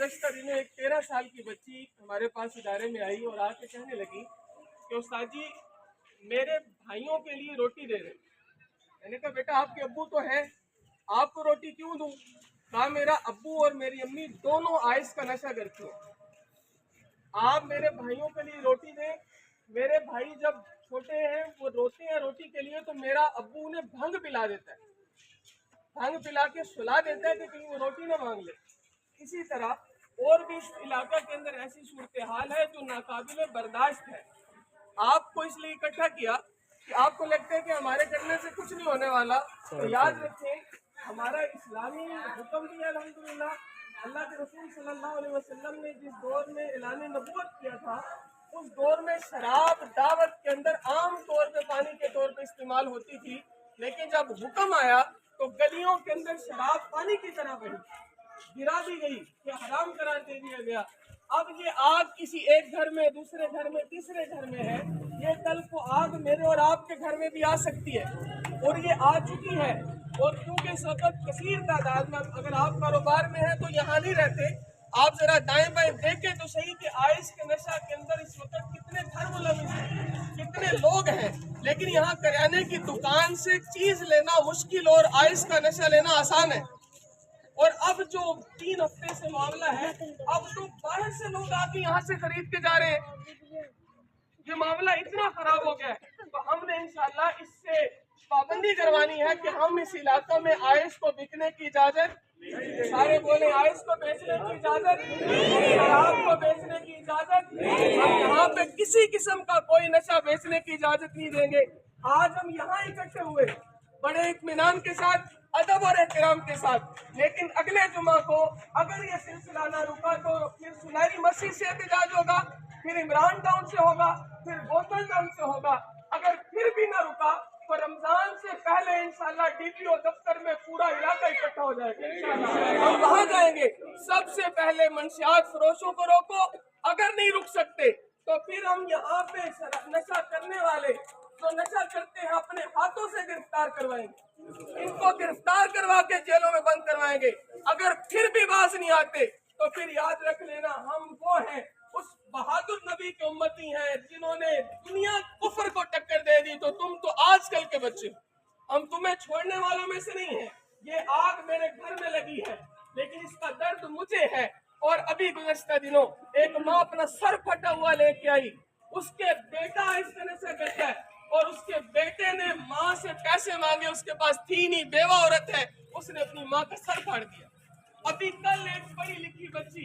गुज़श्ता दिनों एक 13 साल की बच्ची हमारे पास इदारे में आई और आके कहने लगी कि उस्ताद जी मेरे भाइयों के लिए रोटी दे रहे। मैंने कहा बेटा आपके अब्बू तो हैं, आपको रोटी क्यों दूं? कहा मेरा अब्बू और मेरी अम्मी दोनों आइस का नशा करती हैं, आप मेरे भाइयों के लिए रोटी दें। मेरे भाई जब छोटे हैं वो रोते हैं रोटी के लिए, तो मेरा अब्बू उन्हें भंग पिला देता है, भंग पिला के सुला देता है कि कहीं वो रोटी ना मांग ले। इसी तरह और भी इस इलाके के अंदर ऐसी सूरत हाल है जो नाकाबिले बर्दाश्त है। आपको इसलिए इकट्ठा किया कि आपको लगता है कि हमारे करने से कुछ नहीं होने वाला, तो याद रखें हमारा इस्लामी हुक्म भी है अल्हम्दुलिल्लाह। अल्लाह के रसूल सल्लल्लाहु अलैहि वसल्लम ने जिस दौर में ऐलान नबूवत किया था, उस दौर में शराब दावत के अंदर आम तौर पे पानी के तौर पे इस्तेमाल होती थी, लेकिन जब हुक्म आया तो गलियों के अंदर शराब पानी की तरह बही, गिरा दी गई, कि हराम करार दे दिया गया। अब ये आग किसी एक घर में, दूसरे घर में, तीसरे घर में है, ये कल को आग मेरे और आपके घर में भी आ सकती है, और ये आ चुकी है। और क्योंकि इस वक्त कसीर तादाद में, अगर आप कारोबार में हैं तो यहाँ नहीं रहते, आप जरा दाएं बाएं देखें तो सही कि आइस के नशा के अंदर इस वक्त कितने घर मुलविस हैं, कितने लोग हैं, लेकिन यहाँ करियाने की दुकान से चीज लेना मुश्किल और आइस का नशा लेना आसान है। और अब जो 3 हफ्ते से मामला है, अब तो बाहर से लोग आके यहाँ से खरीद के जा रहे हैं। ये मामला इतना खराब हो गया है, तो हमने इंशाल्लाह इससे पाबंदी करवानी है कि हम इस इलाका में आइस को बिकने की इजाजत, सारे बोले आइस को बेचने की इजाजत, शराब को बेचने की इजाजत, हम यहाँ पे किसी किस्म का कोई नशा बेचने की इजाजत नहीं देंगे। आज हम यहाँ इकट्ठे हुए बड़े इत्मीनान के साथ, अदब और एहतराम के साथ, लेकिन अगले जुमा को अगर ये सिलसिला ना रुका तो फिर सुनहरी मस्जिद से एहतजाज होगा, फिर इमरान टाउन से होगा, फिर बोतल टाउन से होगा। अगर फिर भी ना रुका तो रमजान से पहले इंशाल्लाह डीपीओ दफ्तर में पूरा इलाका इकट्ठा हो जाएगा इंशाल्लाह। हम वहां जाएंगे, सबसे पहले मंशियात फरोशों को रोको, अगर नहीं रुक सकते तो फिर हम यहाँ पे नशा करने वाले जो नशा करते हैं अपने हाथों से गिरफ्तार करवाएंगे, इनको गिरफ्तार करवा के जेलों में बंद करवाएंगे। अगर फिर भी बाज नहीं आते तो फिर याद रख लेना हम वो हैं, उस बहादुर नबी के उम्मती हैं जिन्होंने दुनिया कुफर को टक्कर दे दी। तो तुम तो आजकल के बच्चे हो, हम तुम्हें छोड़ने वालों में से नहीं है। ये आग मेरे घर में लगी है, लेकिन इसका दर्द मुझे है। और अभी गुज़श्ता दिनों एक माँ अपना सर फटा हुआ लेके आई, उसके बेटा इस तरह से बैठा है और उसके बेटे ने माँ से पैसे मांगे, उसके पास थी नहीं, बेवा औरत है, उसने अपनी माँ का सर फाड़ दिया। अभी कल एक पढ़ी लिखी बच्ची